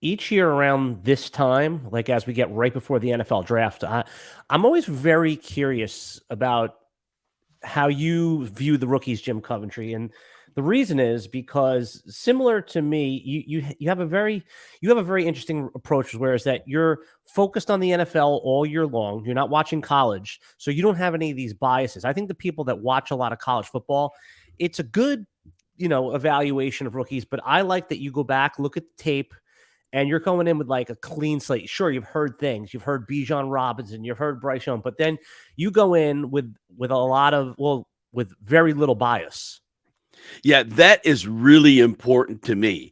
each year around this time, like as we get right before the NFL draft, I'm always very curious about how you view the rookies, Jim Coventry. And the reason is because similar to me, you have a very interesting approach, whereas that you're focused on the NFL all year long. You're not watching college, so you don't have any of these biases. I think the people that watch a lot of college football, it's a good, evaluation of rookies, but I like that you go back, look at the tape, and you're going in with like a clean slate. Sure, you've heard things. You've heard Bijan Robinson, you've heard Bryce Young, but then you go in with a lot of with very little bias. Yeah, that is really important to me.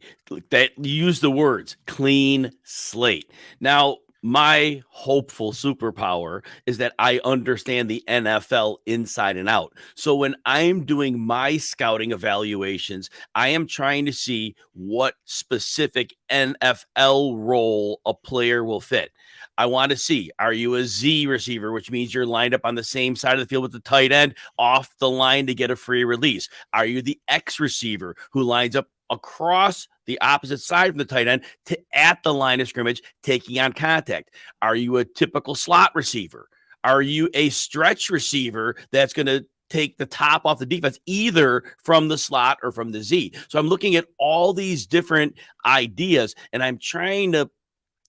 That you use the words clean slate. Now, my hopeful superpower is that I understand the NFL inside and out. So when I'm doing my scouting evaluations, I am trying to see what specific NFL role a player will fit. I want to see, are you a Z receiver, which means you're lined up on the same side of the field with the tight end off the line to get a free release? Are you the X receiver who lines up across the opposite side from the tight end to at the line of scrimmage, taking on contact? Are you a typical slot receiver? Are you a stretch receiver that's going to take the top off the defense, either from the slot or from the Z? So I'm looking at all these different ideas, and I'm trying to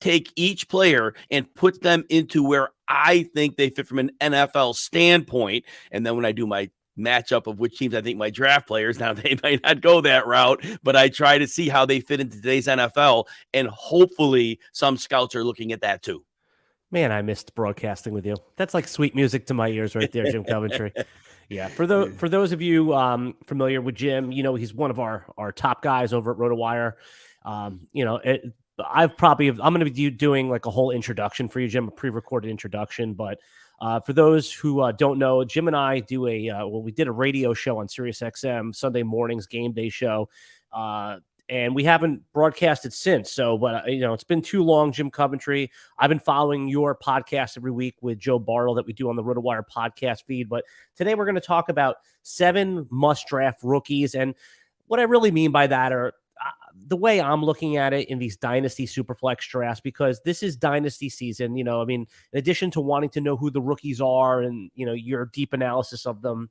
take each player and put them into where I think they fit from an NFL standpoint. And then when I do my matchup of which teams I think my draft players, now they might not go that route, but I try to see how they fit into today's NFL. And hopefully some scouts are looking at that too. Man, I missed broadcasting with you. That's like sweet music to my ears right there, Jim Coventry. Yeah, for those of you familiar with Jim, he's one of our top guys over at RotoWire. I'm going to be doing like a whole introduction for you, Jim, a pre-recorded introduction. But for those who don't know, Jim and I do we did a radio show on SiriusXM Sunday mornings, game day show. And we haven't broadcasted since. So, but it's been too long, Jim Coventry. I've been following your podcast every week with Joe Bartle that we do on the RotoWire podcast feed. But today we're going to talk about 7 must-draft rookies. And what I really mean by that are the way I'm looking at it in these dynasty superflex drafts, because this is dynasty season. In addition to wanting to know who the rookies are and, your deep analysis of them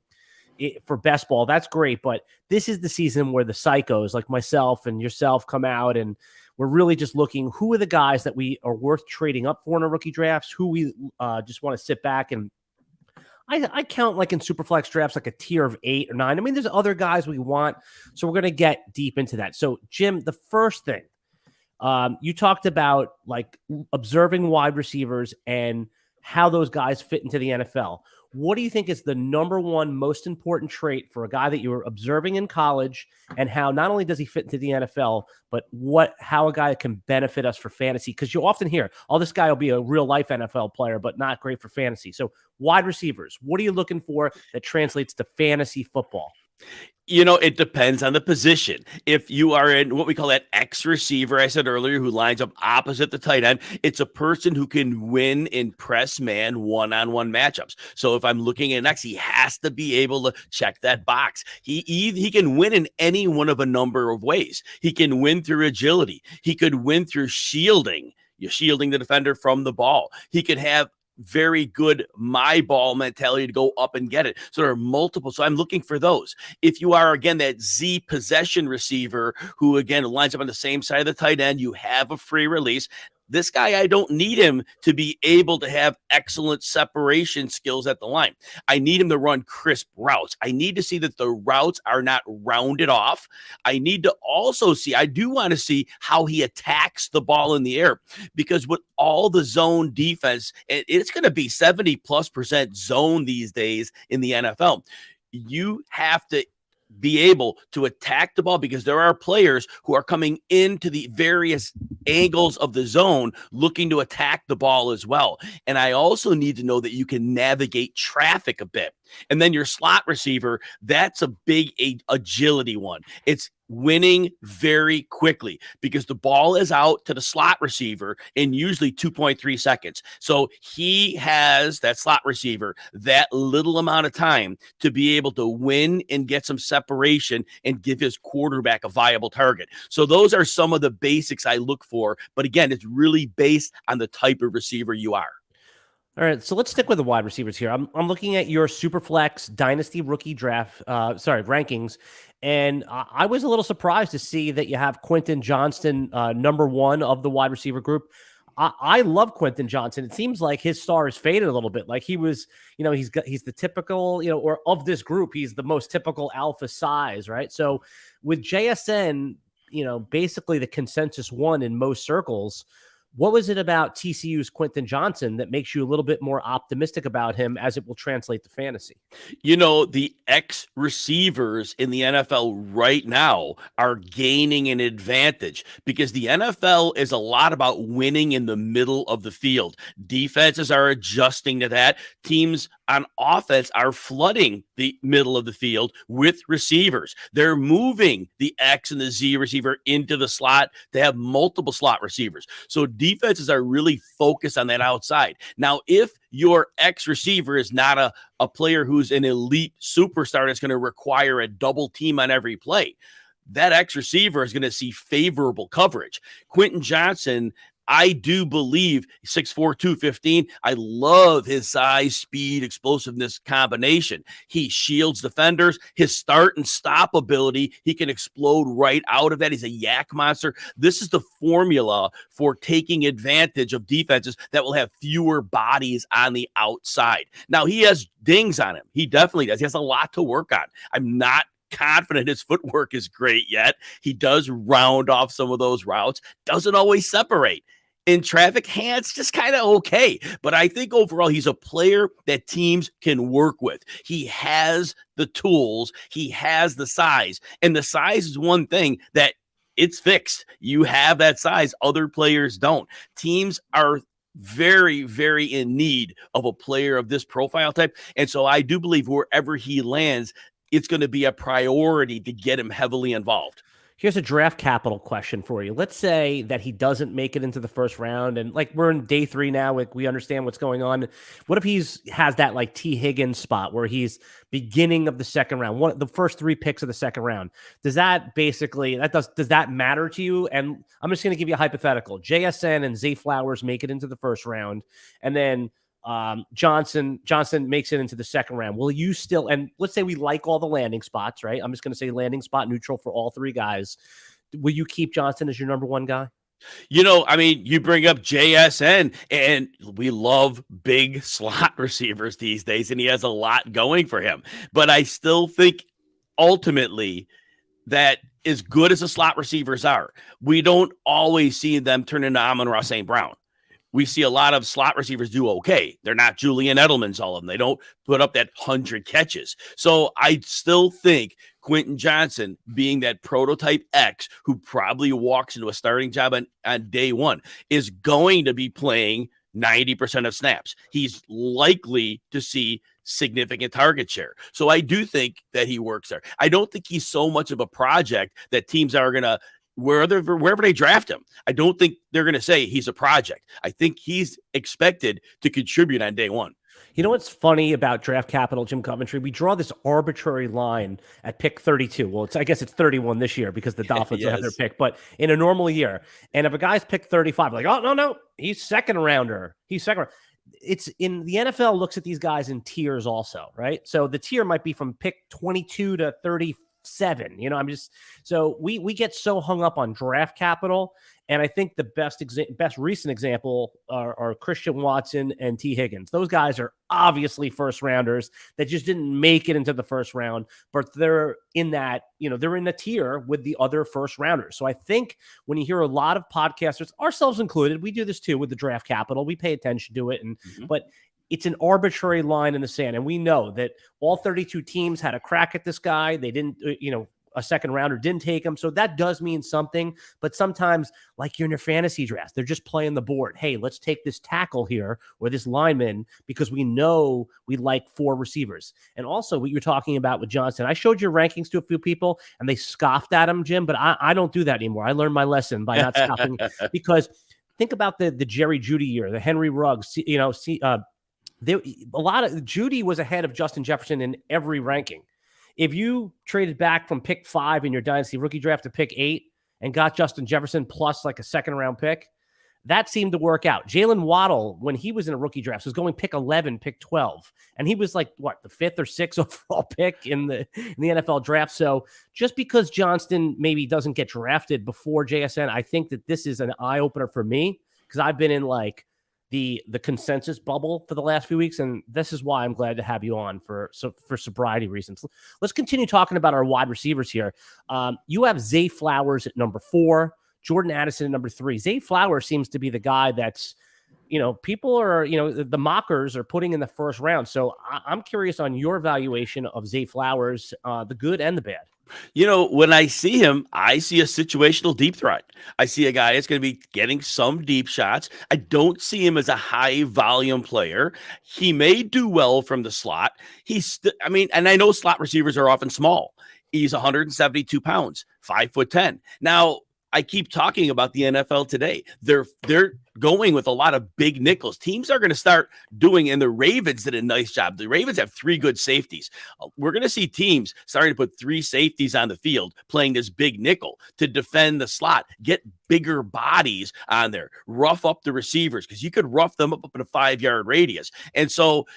for Bestball, that's great. But this is the season where the psychos like myself and yourself come out, and we're really just looking who are the guys that we are worth trading up for in our rookie drafts, who we just want to sit back and I count like in Superflex drafts, like a tier of 8 or 9. I mean, there's other guys we want. So we're going to get deep into that. So Jim, the first thing you talked about like observing wide receivers and how those guys fit into the NFL. What do you think is the number one most important trait for a guy that you were observing in college, and how not only does he fit into the NFL, but how a guy can benefit us for fantasy? Because you often hear, oh, this guy will be a real life NFL player, but not great for fantasy. So wide receivers, what are you looking for that translates to fantasy football? It depends on the position. If you are in what we call that X receiver, I said earlier, who lines up opposite the tight end, it's a person who can win in press man one-on-one matchups. So if I'm looking at an X, he has to be able to check that box. He can win in any one of a number of ways. He can win through agility. He could win through shielding. You're shielding the defender from the ball. He could have very good my ball mentality to go up and get it. So there are multiple. So I'm looking for those. If you are, again, that Z possession receiver who, again, lines up on the same side of the tight end, you have a free release. This guy, I don't need him to be able to have excellent separation skills at the line. I need him to run crisp routes. I need to see that the routes are not rounded off. I need to also see, I do want to see how he attacks the ball in the air, because with all the zone defense, it's going to be 70+% zone these days in the NFL. You have to be able to attack the ball, because there are players who are coming into the various angles of the zone looking to attack the ball as well. And I also need to know that you can navigate traffic a bit. And then your slot receiver, that's a big agility one. It's winning very quickly because the ball is out to the slot receiver in usually 2.3 seconds. So he has, that slot receiver, that little amount of time to be able to win and get some separation and give his quarterback a viable target. So those are some of the basics I look for. But again, it's really based on the type of receiver you are. All right, so let's stick with the wide receivers here. I'm looking at your Superflex Dynasty rookie draft, rankings, and I was a little surprised to see that you have Quentin Johnston number one of the wide receiver group. I love Quentin Johnston. It seems like his star has faded a little bit. Like he was, he's the typical, or of this group, he's the most typical alpha size, right? So with JSN, basically the consensus one in most circles. What was it about TCU's Quentin Johnston that makes you a little bit more optimistic about him as it will translate to fantasy? The X receivers in the NFL right now are gaining an advantage because the NFL is a lot about winning in the middle of the field. Defenses are adjusting to that. Teams on offense are flooding the middle of the field with receivers. They're moving the X and the Z receiver into the slot to have multiple slot receivers. So defenses are really focused on that outside. Now, if your X receiver is not a player who's an elite superstar that's going to require a double team on every play, that X receiver is going to see favorable coverage. Quentin Johnston, I do believe 6'4", 215. I love his size, speed, explosiveness combination. He shields defenders. His start and stop ability, he can explode right out of that. He's a yak monster. This is the formula for taking advantage of defenses that will have fewer bodies on the outside. Now, he has dings on him. He definitely does. He has a lot to work on. I'm not confident his footwork is great yet. He does round off some of those routes, doesn't always separate. In traffic, hands just kind of okay. But I think overall, he's a player that teams can work with. He has the tools. He has the size. And the size is one thing that it's fixed. You have that size. Other players don't. Teams are very, very in need of a player of this profile type. And so I do believe wherever he lands, it's going to be a priority to get him heavily involved. Here's a draft capital question for you. Let's say that he doesn't make it into the first round, and like we're in day 3 now, like we understand what's going on. What if has that like T. Higgins spot where he's beginning of the second round, the first 3 picks of the second round? Does that does that matter to you? And I'm just going to give you a hypothetical. JSN and Zay Flowers make it into the first round, and then Johnson makes it into the second round. Will you still, and let's say we like all the landing spots, right? I'm just going to say landing spot neutral for all 3 guys. Will you keep Johnson as your number 1 guy? You bring up JSN, and we love big slot receivers these days, and he has a lot going for him. But I still think ultimately that as good as the slot receivers are, we don't always see them turn into Amon-Ra St. Brown. We see a lot of slot receivers do okay. They're not Julian Edelman's, all of them. They don't put up that 100 catches. So I still think Quentin Johnston, being that prototype X who probably walks into a starting job on day 1, is going to be playing 90% of snaps. He's likely to see significant target share. So I do think that he works there. I don't think he's so much of a project that teams are going to, wherever they draft him, I don't think they're going to say he's a project. I think he's expected to contribute on day 1. You know what's funny about draft capital, Jim Coventry? We draw this arbitrary line at pick 32. Well, I guess it's 31 this year because the Dolphins don't have their pick, but in a normal year. And if a guy's pick 35, like, oh, no, he's second rounder. It's in the NFL looks at these guys in tiers also, right? So the tier might be from pick 22 to 37. So we get so hung up on draft capital. And I think the best recent example are Christian Watson and T. Higgins. Those guys are obviously first rounders that just didn't make it into the first round, but they're in that, they're in a tier with the other first rounders. So I think when you hear a lot of podcasters, ourselves included, we do this too with the draft capital, we pay attention to it. But it's an arbitrary line in the sand. And we know that all 32 teams had a crack at this guy. They didn't, a second rounder, didn't take him. So that does mean something. But sometimes, like you're in your fantasy draft, they're just playing the board. Hey, let's take this tackle here or this lineman because we know we like 4 receivers. And also what you're talking about with Johnston, I showed your rankings to a few people and they scoffed at him, Jim, but I don't do that anymore. I learned my lesson by not scoffing because think about the Jerry Jeudy year, the Henry Ruggs, a lot of Jeudy was ahead of Justin Jefferson in every ranking. If you traded back from pick 5 in your dynasty rookie draft to pick 8 and got Justin Jefferson plus like a second round pick, that seemed to work out. Jalen Waddle, when he was in a rookie draft, was going pick 11, pick 12. And he was like, what, the 5th or 6th overall pick in the NFL draft. So just because Johnston maybe doesn't get drafted before JSN, I think that this is an eye opener for me because I've been in like the consensus bubble for the last few weeks. And this is why I'm glad to have you on for sobriety reasons. Let's continue talking about our wide receivers here. You have Zay Flowers at number 4, Jordan Addison at number 3. Zay Flowers seems to be the guy that's, people are, the mockers are putting in the first round. So I'm curious on your evaluation of Zay Flowers, the good and the bad. When I see him, I see a situational deep threat. I see a guy that's going to be getting some deep shots. I don't see him as a high volume player. He may do well from the slot. And I know slot receivers are often small. He's 172 pounds, 5'10". Now, I keep talking about the NFL today. They're going with a lot of big nickels. Teams are going to start doing, and the Ravens did a nice job. The Ravens have 3 good safeties. We're going to see teams starting to put 3 safeties on the field playing this big nickel to defend the slot, get bigger bodies on there, rough up the receivers because you could rough them up in a 5-yard radius. And so,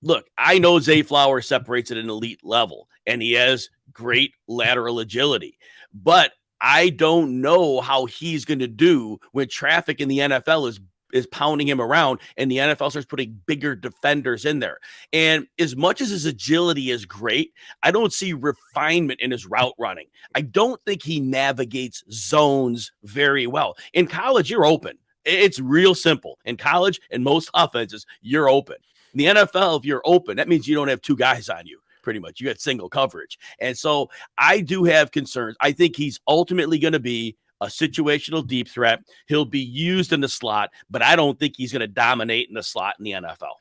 look, I know Zay Flowers separates at an elite level, and he has great lateral agility, but I don't know how he's going to do when traffic in the NFL is pounding him around and the NFL starts putting bigger defenders in there. And as much as his agility is great, I don't see refinement in his route running. I don't think he navigates zones very well. In college, you're open. It's real simple. In college and most offenses, you're open. In the NFL, if you're open, that means you don't have 2 guys on you. Pretty much. You got single coverage. And so I do have concerns. I think he's ultimately going to be a situational deep threat. He'll be used in the slot, but I don't think he's going to dominate in the slot in the NFL.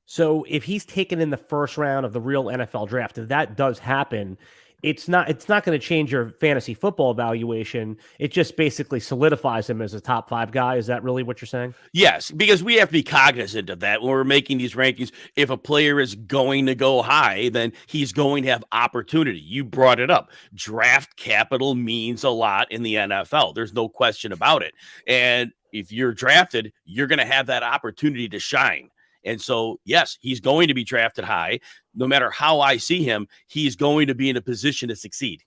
So if he's taken in the first round of the real NFL draft, if that does happen, it's not going to change your fantasy football evaluation. It just basically solidifies him as a top 5 guy. Is that really what you're saying? Yes, because we have to be cognizant of that when we're making these rankings. If a player is going to go high, then he's going to have opportunity. You brought it up. Draft capital means a lot in the NFL. There's no question about it. And if you're drafted, you're going to have that opportunity to shine. And so, yes, he's going to be drafted high. No matter how I see him, he's going to be in a position to succeed.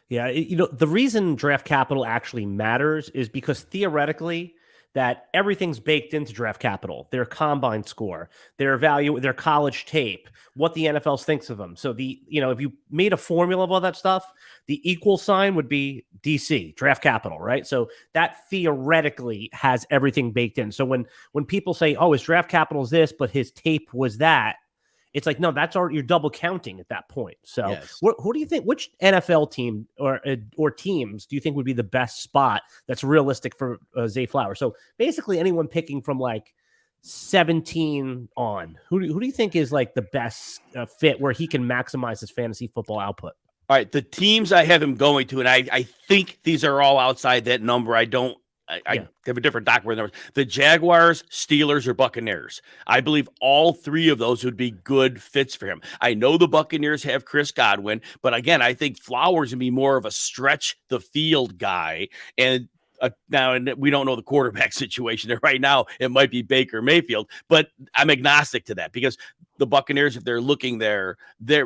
Yeah, the reason draft capital actually matters is because theoretically that everything's baked into draft capital, their combine score, their value, their college tape, what the NFL thinks of them. So if you made a formula of all that stuff, the equal sign would be DC, draft capital, right? So that theoretically has everything baked in. So when people say, oh, his draft capital is this, but his tape was that, it's like, no, that's already, you're double counting at that point. So yes. Who do you think, which NFL team or teams do you think would be the best spot that's realistic for Zay Flowers? So basically anyone picking from like 17 on, who do you think is like the best fit where he can maximize his fantasy football output? All right, the teams I have him going to, and I think these are all outside that number. I have a different document numbers. The Jaguars, Steelers, or Buccaneers. I believe all 3 of those would be good fits for him. I know the Buccaneers have Chris Godwin, but again, I think Flowers would be more of a stretch the field guy. And now, and we don't know the quarterback situation there right now. It might be Baker Mayfield, but I'm agnostic to that because the Buccaneers, if they're looking there,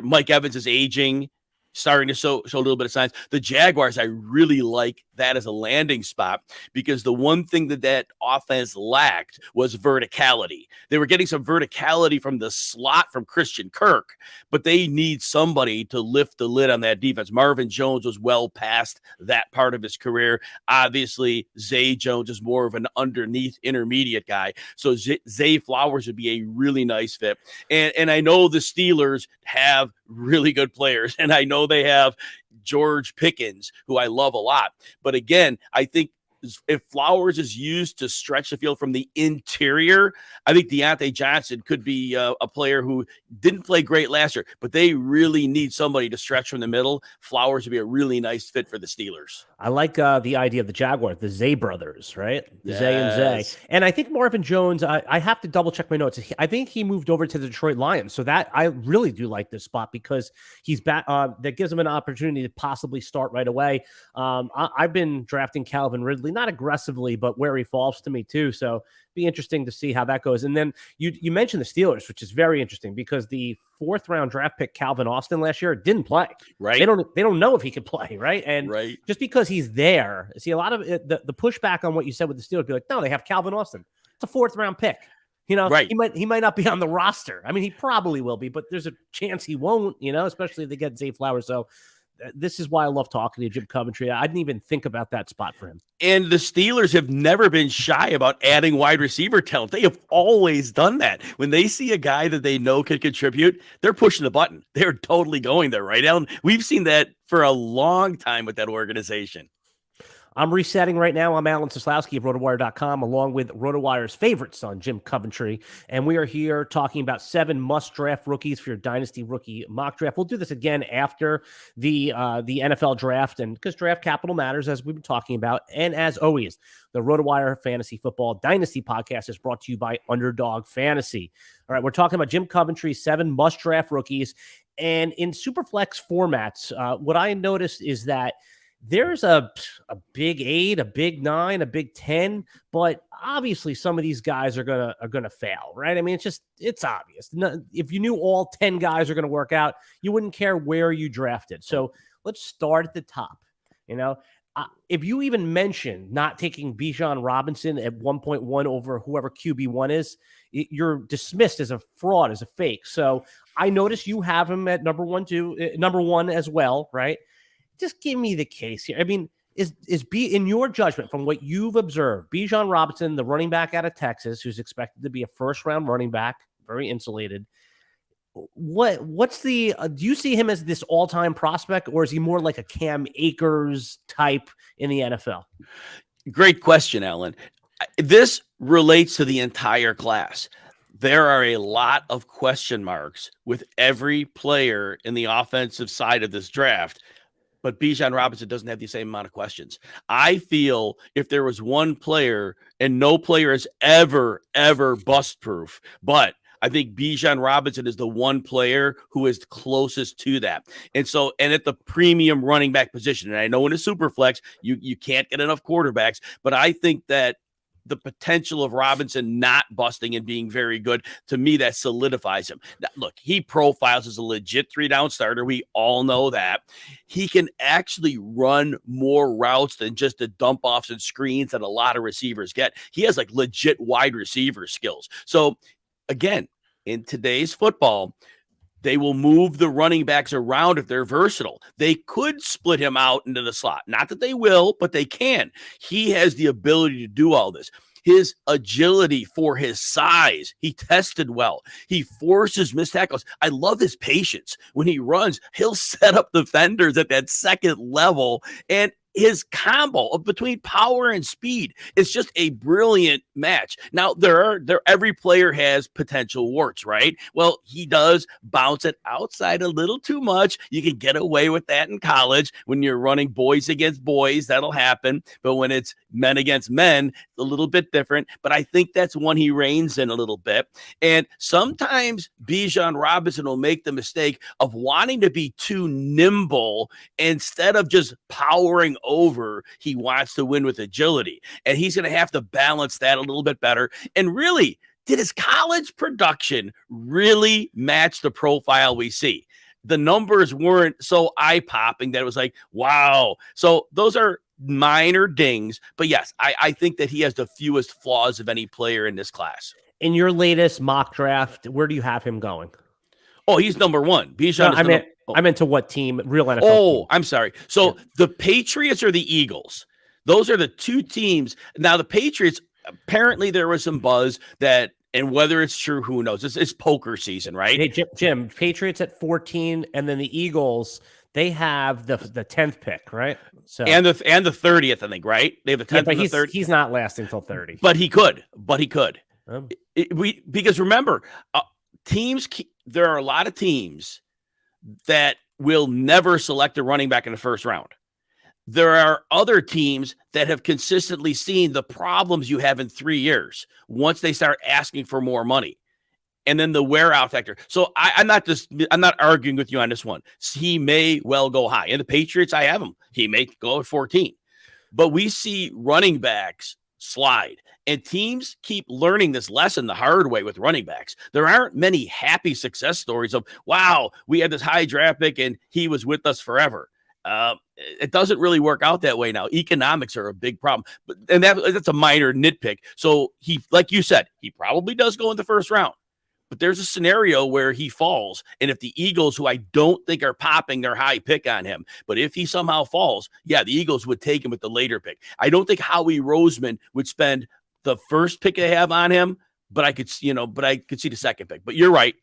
Mike Evans is aging, starting to show a little bit of signs. The Jaguars, I really like that as a landing spot because the one thing that offense lacked was verticality. They were getting some verticality from the slot from Christian Kirk, but they need somebody to lift the lid on that defense. Marvin Jones was well past that part of his career. Obviously, Zay Jones is more of an underneath intermediate guy. So Zay Flowers would be a really nice fit. And I know the Steelers have really good players. And I know they have George Pickens, who I love a lot. But again, I think if Flowers is used to stretch the field from the interior, I think Bijan Johnson could be a player who didn't play great last year, but they really need somebody to stretch from the middle. Flowers would be a really nice fit for the Steelers. I like the idea of the Jaguars, the Zay brothers, right? Yes. Zay and Zay. And I think Marvin Jones, I have to double check my notes. I think he moved over to the Detroit Lions. So that I really do like this spot because he's back. That gives him an opportunity to possibly start right away. I've been drafting Calvin Ridley, not aggressively, but where he falls to me too. So be interesting to see how that goes. And then you mentioned the Steelers, which is very interesting because the 4th round draft pick Calvin Austin last year didn't play. Right. They don't know if he could play. Right. And just because he's there, see a lot of it, the pushback on what you said with the Steelers, be like, no, they have Calvin Austin. It's a 4th round pick. You know, he might not be on the roster. I mean, he probably will be, but there's a chance he won't, you know, especially if they get Zay Flowers. So this is why I love talking to Jim Coventry. I didn't even think about that spot for him. And the Steelers have never been shy about adding wide receiver talent. They have always done that. When they see a guy that they know can contribute, they're pushing the button. They're totally going there, right, Alan? We've seen that for a long time with that organization. I'm resetting right now. I'm Alan Seslowsky of RotoWire.com, along with RotoWire's favorite son, Jim Coventry. And we are here talking about 7 must-draft rookies for your Dynasty rookie mock draft. We'll do this again after the NFL draft, and because draft capital matters, as we've been talking about. And as always, the RotoWire Fantasy Football Dynasty podcast is brought to you by Underdog Fantasy. All right, we're talking about Jim Coventry's 7 must-draft rookies. And in Superflex formats, what I noticed is that there's a big 8, a big 9, a big 10, but obviously some of these guys are gonna fail, right? I mean, it's obvious. If you knew all 10 guys are gonna work out, you wouldn't care where you drafted. So let's start at the top. You know, if you even mention not taking Bijan Robinson at 1.1 over whoever QB1 is, you're dismissed as a fraud, as a fake. So I noticed you have him at number 1 as well, right? Just give me the case here. I mean, in your judgment, from what you've observed, Bijan Robinson, the running back out of Texas, who's expected to be a 1st-round running back, very insulated. What's the do you see him as this all-time prospect, or is he more like a Cam Akers type in the NFL? Great question, Alan. This relates to the entire class. There are a lot of question marks with every player in the offensive side of this draft. But Bijan Robinson doesn't have the same amount of questions. I feel if there was one player, and no player is ever bust proof, but I think Bijan Robinson is the one player who is closest to that. And at the premium running back position, and I know in a super flex, you can't get enough quarterbacks, but I think that the potential of Robinson not busting and being very good, to me, that solidifies him. Now, look, he profiles as a legit 3-down starter. We all know that. He can actually run more routes than just the dump-offs and screens that a lot of receivers get. He has like legit wide receiver skills. So again, in today's football, they will move the running backs around if they're versatile. They could split him out into the slot. Not that they will, but they can. He has the ability to do all this. His agility for his size, he tested well. He forces missed tackles. I love his patience. When he runs, he'll set up defenders at that second level, and his combo between power and speed is just a brilliant match. Now, every player has potential warts, right? Well, he does bounce it outside a little too much. You can get away with that in college. When you're running boys against boys, that'll happen. But when it's men against men, a little bit different. But I think that's one he reigns in a little bit. And sometimes Bijan Robinson will make the mistake of wanting to be too nimble instead of just powering over. He wants to win with agility, and he's going to have to balance that a little bit better. And really, did his college production really match the profile we see? The numbers weren't so eye-popping that it was like, wow. So those are minor dings, but yes, I think that he has the fewest flaws of any player in this class. In your latest mock draft, where do you have him going? Oh, he's number 1. Bijan I meant to what team? Real NFL. Oh, team. I'm sorry. So the Patriots or the Eagles? Those are the 2 teams. Now, the Patriots, apparently there was some buzz that And whether it's true, who knows? It's poker season, right? Hey, Jim, Patriots at 14, and then the Eagles, they have the 10th pick, right? So and the 30th, I think, right? They have the 10th but and the 30th. He's not lasting till 30. But he could. Because remember, there are a lot of teams that will never select a running back in the first round. There are other teams that have consistently seen the problems you have in 3 years once they start asking for more money. And then the wear out factor. So I'm not arguing with you on this one. He may well go high. And the Patriots, I have him. He may go at 14. But we see running backs slide. And teams keep learning this lesson the hard way with running backs. There aren't many happy success stories of, wow, we had this high draft pick and he was with us forever. It doesn't really work out that way now. Economics are a big problem. And that's a minor nitpick. So he, like you said, he probably does go in the first round. But there's a scenario where he falls. And if the Eagles, who I don't think are popping their high pick on him, but if he somehow falls, yeah, the Eagles would take him with the later pick. I don't think Howie Roseman would spend the first pick they have on him, but I could see the second pick. But you're right.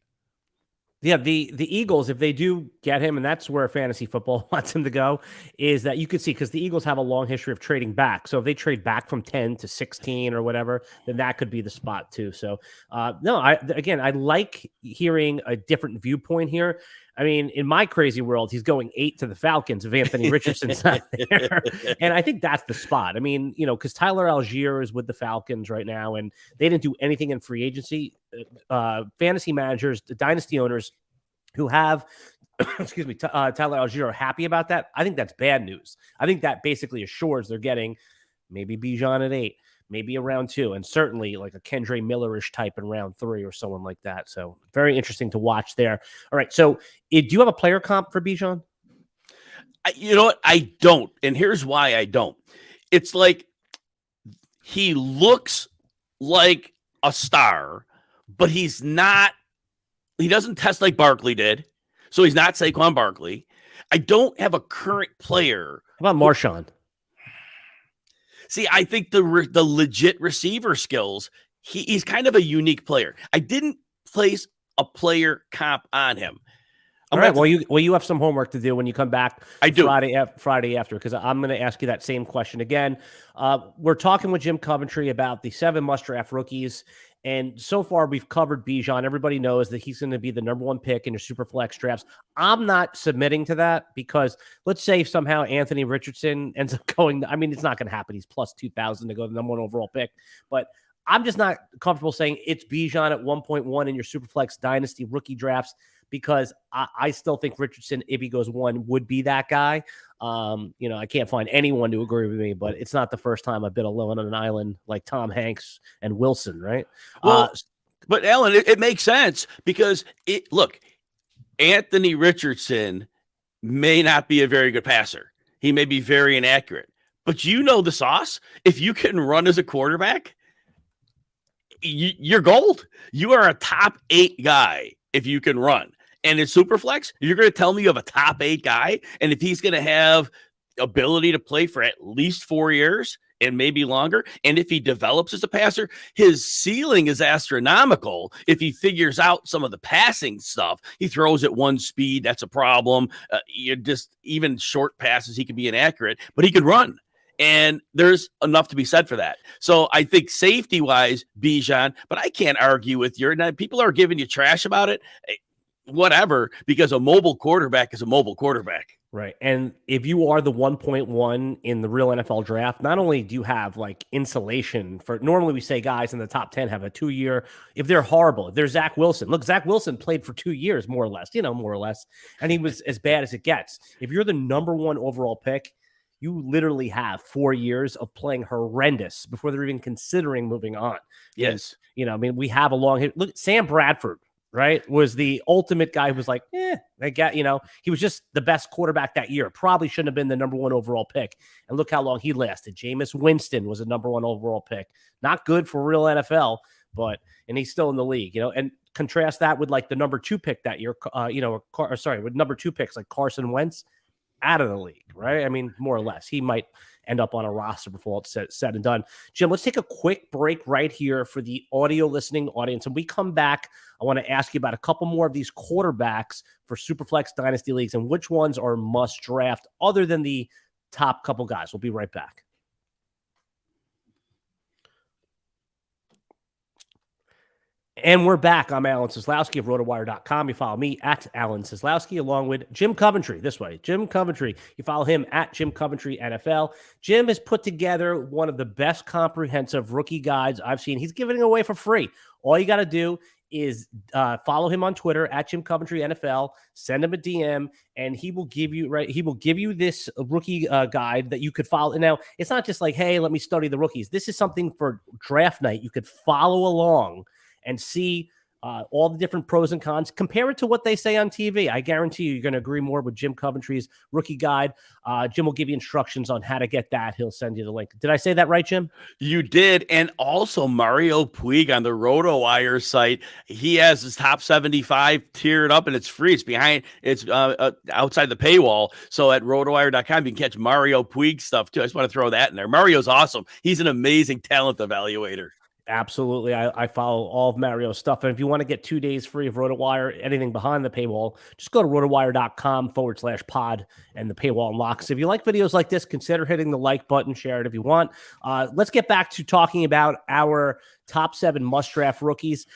Yeah, the Eagles, if they do get him, and that's where fantasy football wants him to go, is that you could see, because the Eagles have a long history of trading back. So if they trade back from 10 to 16 or whatever, then that could be the spot too. So I like hearing a different viewpoint here. I mean, in my crazy world, he's going 8 to the Falcons if Anthony Richardson's not there. And I think that's the spot. I mean, because Tyler Algier is with the Falcons right now, and they didn't do anything in free agency. Fantasy managers, the dynasty owners who have, Tyler Algier are happy about that. I think that's bad news. I think that basically assures they're getting maybe Bijan at 8. Maybe a round 2, and certainly like a Kendre Miller-ish type in round 3 or someone like that. So very interesting to watch there. All right. So do you have a player comp for Bijan? You know what? I don't. And here's why I don't. It's like he looks like a star, but he's not. He doesn't test like Barkley did. So he's not Saquon Barkley. I don't have a current player. How about Marshawn? See, I think the legit receiver skills, he's kind of a unique player. I didn't place a player comp on him. All right. Well, you have some homework to do when you come back. I do. Friday after, because I'm going to ask you that same question again. We're talking with Jim Coventry about the 7 must-draft rookies. And so far, we've covered Bijan. Everybody knows that he's going to be the number 1 pick in your super flex drafts. I'm not submitting to that because let's say somehow Anthony Richardson ends up going. I mean, it's not going to happen. He's plus 2,000 to go the number 1 overall pick. But I'm just not comfortable saying it's Bijan at 1.1 in your super flex dynasty rookie drafts because I still think Richardson, if he goes 1, would be that guy. I can't find anyone to agree with me, but it's not the first time I've been alone on an island like Tom Hanks and Wilson, right? Well, but Alan, it makes sense because Anthony Richardson may not be a very good passer. He may be very inaccurate, but you know the sauce. If you can run as a quarterback, you're gold. You are a top 8 guy if you can run. And in Superflex, you're going to tell me you have a top 8 guy, and if he's going to have ability to play for at least 4 years and maybe longer, and if he develops as a passer, his ceiling is astronomical. If he figures out some of the passing stuff, he throws at 1 speed. That's a problem. Even short passes, he can be inaccurate, but he can run. And there's enough to be said for that. So I think safety-wise, Bijan, but I can't argue with you. Now, people are giving you trash about it. Whatever, because a mobile quarterback is a mobile quarterback. Right. And if you are the 1.1 in the real NFL draft, not only do you have like insulation for normally we say guys in the top 10 have a 2-year, if they're horrible, if they're Zach Wilson, look, Zach Wilson played for 2 years, more or less, and he was as bad as it gets. If you're the number 1 overall pick, you literally have 4 years of playing horrendous before they're even considering moving on. Yes. And, we have a long hit. Look, Sam Bradford, right, was the ultimate guy who was like, he was just the best quarterback that year. Probably shouldn't have been the number 1 overall pick. And look how long he lasted. Jameis Winston was a number 1 overall pick. Not good for real NFL, and he's still in the league, and contrast that with like the number 2 pick that year, with number 2 picks like Carson Wentz out of the league, right? I mean, more or less. He might end up on a roster before it's said and done. Jim, let's take a quick break right here for the audio listening audience. And we come back, I want to ask you about a couple more of these quarterbacks for Superflex Dynasty Leagues and which ones are must draft other than the top couple guys. We'll be right back. And we're back. I'm Alan Seslowsky of RotoWire.com. You follow me at Alan Seslowsky along with Jim Coventry. This way, Jim Coventry. You follow him at Jim Coventry NFL. Jim has put together one of the best comprehensive rookie guides I've seen. He's giving it away for free. All you got to do is follow him on Twitter at Jim Coventry NFL. Send him a DM, and he will give you this rookie guide that you could follow. And now it's not just like, hey, let me study the rookies. This is something for draft night. You could follow along and see all the different pros and cons. Compare it to what they say on TV. I guarantee you're going to agree more with Jim Coventry's rookie guide. Jim will give you instructions on how to get that. He'll send you the link. Did I say that right, Jim? You did. And also Mario Puig on the RotoWire site. He has his top 75 tiered up, and it's free. It's outside the paywall. So at RotoWire.com, you can catch Mario Puig stuff too. I just want to throw that in there. Mario's awesome. He's an amazing talent evaluator. Absolutely. I follow all of Mario's stuff. And if you want to get 2 days free of RotoWire, anything behind the paywall, just go to rotowire.com/pod and the paywall unlocks. If you like videos like this, consider hitting the like button, share it if you want. Let's get back to talking about our top 7 must-draft rookies.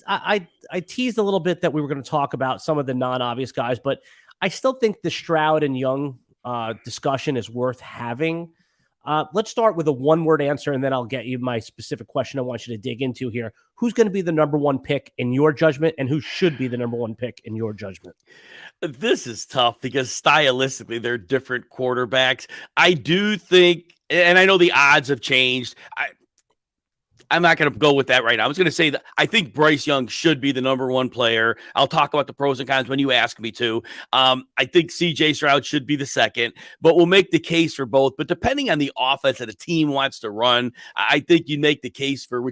I teased a little bit that we were going to talk about some of the non-obvious guys, but I still think the Stroud and Young discussion is worth having. Let's start with a one-word answer, and then I'll get you my specific question I want you to dig into here. Who's going to be the number one pick in your judgment, and who should be the number one pick in your judgment? This is tough because stylistically they're different quarterbacks. I do think, and I know the odds have changed. I'm not going to go with that right now. I was going to say that I think Bryce Young should be the number one player. I'll talk about the pros and cons when you ask me to. I think CJ Stroud should be the second, but we'll make the case for both. But depending on the offense that a team wants to run, I think you make the case for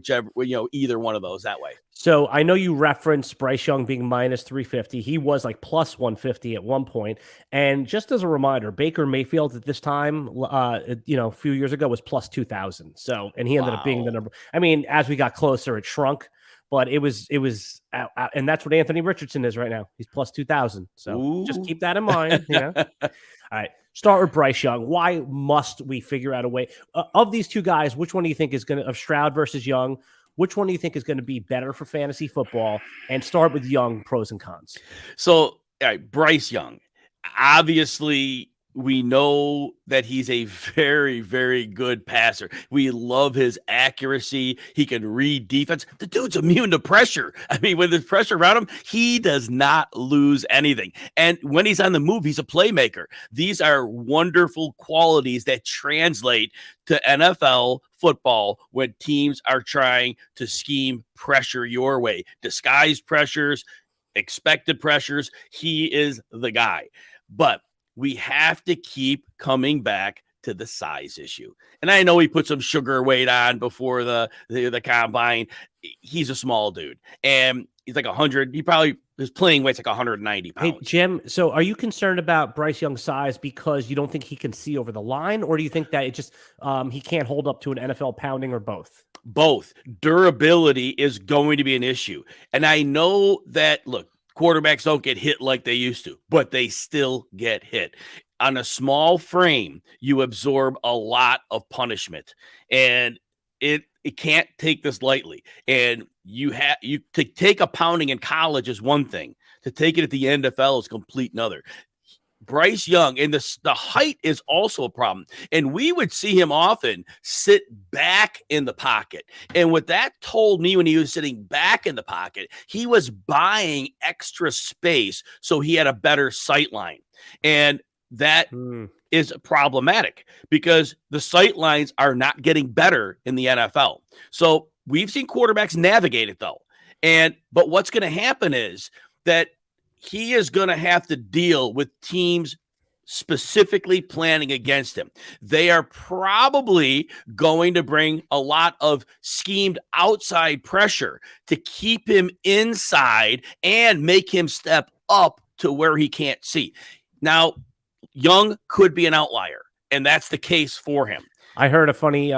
either one of those that way. So I know you referenced Bryce Young being minus 350. He was like plus 150 at one point. And just as a reminder, Baker Mayfield at this time, a few years ago was plus 2,000. So, and he ended up being the number. I mean, as we got closer, it shrunk, but it was, and that's what Anthony Richardson is right now. He's plus 2,000. So just keep that in mind. All right. Start with Bryce Young. Why must we figure out a way of these two guys? Which one do you think is going to, of Stroud versus Young? Which one do you think is going to be better for fantasy football? And start with Young, pros and cons. So, all right, Bryce Young. Obviously, we know that he's a very, very good passer. We love his accuracy. He can read defense. The dude's immune to pressure. I mean, when there's pressure around him, he does not lose anything. And when he's on the move, he's a playmaker. These are wonderful qualities that translate to NFL football when teams are trying to scheme pressure your way. Disguised pressures, expected pressures. He is the guy. But we have to keep coming back to the size issue. And I know he put some sugar weight on before the combine. He's a small dude. And he's like 100. His playing weight's like 190 pounds. Hey, Jim, so are you concerned about Bryce Young's size because you don't think he can see over the line? Or do you think that it just he can't hold up to an NFL pounding, or both? Both. Durability is going to be an issue. And I know that, look, quarterbacks don't get hit like they used to, but they still get hit. On a small frame, you absorb a lot of punishment, and it can't take this lightly. And to take a pounding in college is one thing. To take it at the NFL is complete another. Bryce Young, and the height is also a problem. And we would see him often sit back in the pocket. And what that told me when he was sitting back in the pocket, he was buying extra space so he had a better sight line. And that is problematic because the sight lines are not getting better in the NFL. So we've seen quarterbacks navigate it, though. But what's going to happen is that he is going to have to deal with teams specifically planning against him. They are probably going to bring a lot of schemed outside pressure to keep him inside and make him step up to where he can't see. Now, Young could be an outlier. And that's the case for him. I heard a funny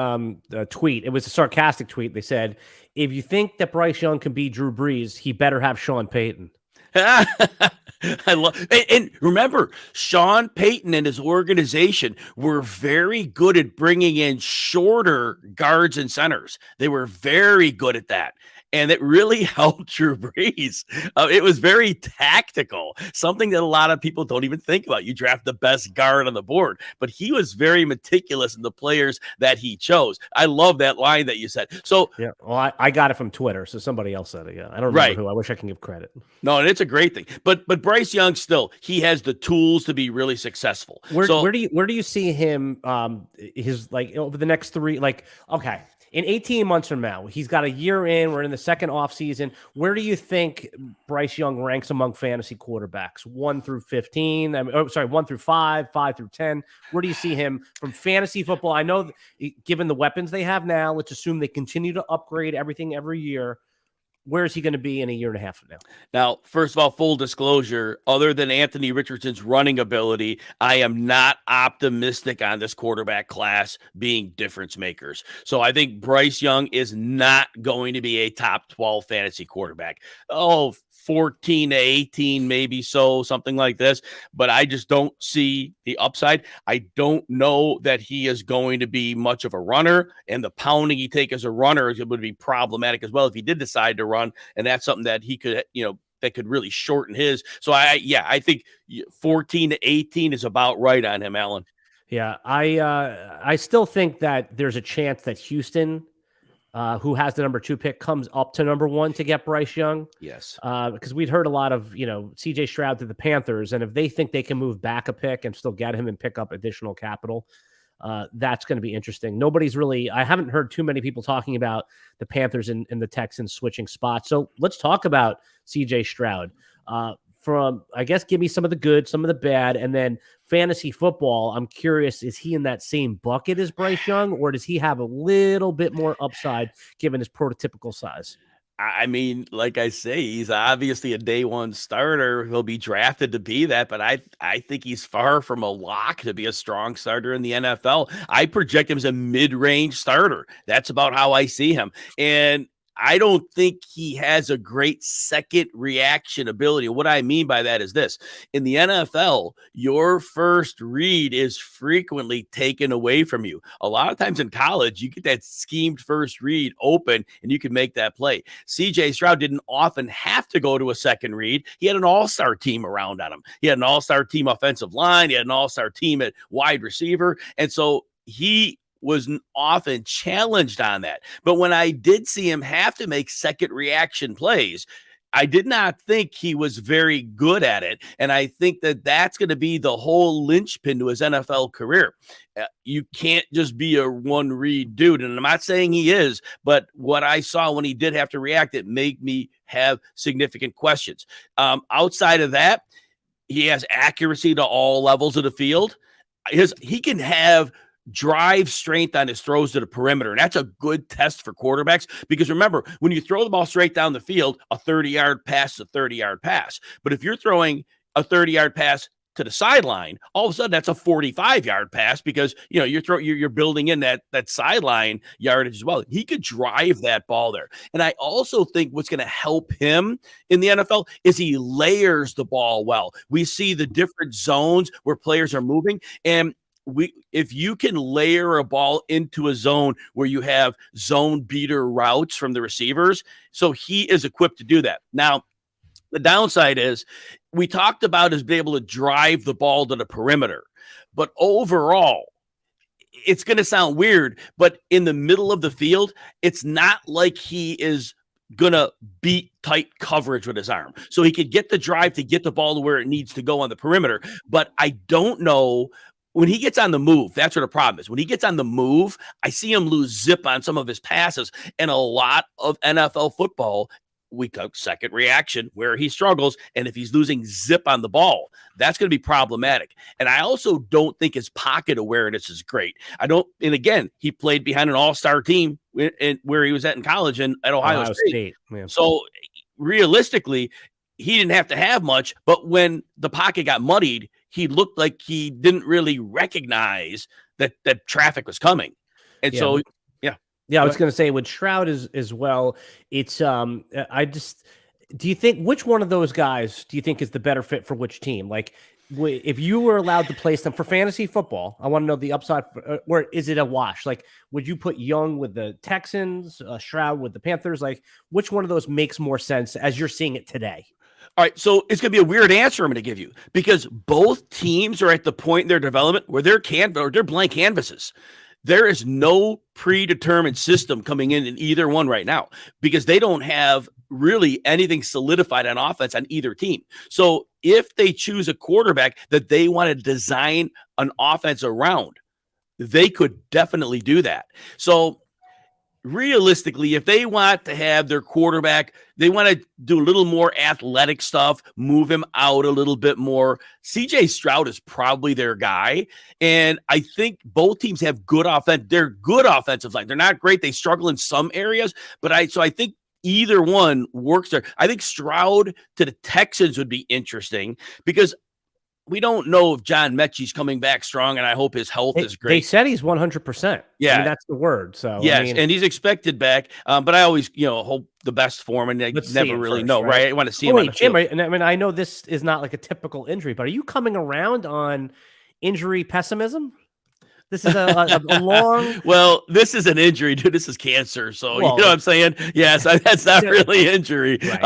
tweet. It was a sarcastic tweet. They said, if you think that Bryce Young can beat Drew Brees, he better have Sean Payton. I love, and remember, Sean Payton and his organization were very good at bringing in shorter guards and centers. They were very good at that. And it really helped Drew Brees. It was very tactical, something that a lot of people don't even think about. You draft the best guard on the board, but he was very meticulous in the players that he chose. I love that line that you said. So, yeah, well, I got it from Twitter, so somebody else said it. Yeah, I don't remember who. I wish I can give credit. No, and it's a great thing. But Bryce Young still, he has the tools to be really successful. Where do you see him? His like over the next 3, like, okay. In 18 months from now, he's got a year in. We're in the second offseason. Where do you think Bryce Young ranks among fantasy quarterbacks? 1 through 15? 1 through 5, 5 through 10. Where do you see him from fantasy football? I know, given the weapons they have now, let's assume they continue to upgrade everything every year. Where is he going to be in a year and a half from now? Now, first of all, full disclosure, other than Anthony Richardson's running ability, I am not optimistic on this quarterback class being difference makers. So I think Bryce Young is not going to be a top 12 fantasy quarterback. 14 to 18, maybe so, something like this. But I just don't see the upside. I don't know that he is going to be much of a runner, and the pounding he take as a runner would be problematic as well if he did decide to run. And that's something that he could, that could really shorten his. So I think 14 to 18 is about right on him, Alan. Yeah, I still think that there's a chance that Houston, who has the number 2 pick, comes up to number 1 to get Bryce Young. Yes. Because we'd heard a lot of, CJ Stroud to the Panthers. And if they think they can move back a pick and still get him and pick up additional capital, that's going to be interesting. I haven't heard too many people talking about the Panthers and the Texans switching spots. So let's talk about CJ Stroud. Give me some of the good, some of the bad, and then fantasy football. I'm curious, is he in that same bucket as Bryce Young, or does he have a little bit more upside given his prototypical size? I mean, like I say, he's obviously a day one starter. He'll be drafted to be that, but I think he's far from a lock to be a strong starter in the NFL. I project him as a mid-range starter. That's about how I see him. And I don't think he has a great second reaction ability. What I mean by that is this. In the NFL, your first read is frequently taken away from you. A lot of times in college, you get that schemed first read open and you can make that play. CJ Stroud didn't often have to go to a second read. He had an all-star team around on him. He had an all-star team offensive line. He had an all-star team at wide receiver. And so he was often challenged on that. But when I did see him have to make second reaction plays, I did not think he was very good at it. And I think that that's going to be the whole linchpin to his NFL career. You can't just be a one read dude. And I'm not saying he is, but what I saw when he did have to react, it made me have significant questions. Outside of that, he has accuracy to all levels of the field. He can have drive strength on his throws to the perimeter. And that's a good test for quarterbacks because remember, when you throw the ball straight down the field, a 30-yard pass is a 30-yard pass. But if you're throwing a 30-yard pass to the sideline, all of a sudden that's a 45-yard pass because you're building in that sideline yardage as well. He could drive that ball there. And I also think what's going to help him in the NFL is he layers the ball well. We see the different zones where players are moving, and if you can layer a ball into a zone where you have zone beater routes from the receivers, so he is equipped to do that. Now, the downside is we talked about his being able to drive the ball to the perimeter, but overall, it's going to sound weird, but in the middle of the field, it's not like he is going to beat tight coverage with his arm. So he could get the drive to get the ball to where it needs to go on the perimeter, but I don't know. When he gets on the move, that's where the problem is. When he gets on the move, I see him lose zip on some of his passes. And a lot of NFL football, we took second reaction where he struggles. And if he's losing zip on the ball, that's going to be problematic. And I also don't think his pocket awareness is great. And again, he played behind an all-star team where he was at in college and at Ohio State. Yeah. So realistically, he didn't have to have much, but when the pocket got muddied, he looked like he didn't really recognize that traffic was coming. And so, I was going to say with Stroud as well, it's do you think which one of those guys do you think is the better fit for which team? Like if you were allowed to place them for fantasy football, I want to know the upside, or is it a wash? Like, would you put Young with the Texans, Stroud with the Panthers? Like, which one of those makes more sense as you're seeing it today? All right, so it's going to be a weird answer I'm going to give you because both teams are at the point in their development where they're blank canvases. There is no predetermined system coming in either one right now because they don't have really anything solidified on offense on either team. So if they choose a quarterback that they want to design an offense around, they could definitely do that. So realistically, if they want to have their quarterback, they want to do a little more athletic stuff, move him out a little bit more. CJ Stroud is probably their guy. And I think both teams have good offense. They're good offensive line. They're not great. They struggle in some areas, but I think either one works there. I think Stroud to the Texans would be interesting because we don't know if John Mechie's coming back strong, and I hope his health is great. They said he's 100%. Yeah. I mean, that's the word. So yes, and he's expected back. But I always, hope the best for him, and I never really know, right? I want to see him on the Jim, field. and I mean, I know this is not like a typical injury, but are you coming around on injury pessimism? This is a long. Well, this is an injury, dude. This is cancer. So you know what I'm saying? Yes, that's not really injury. Right,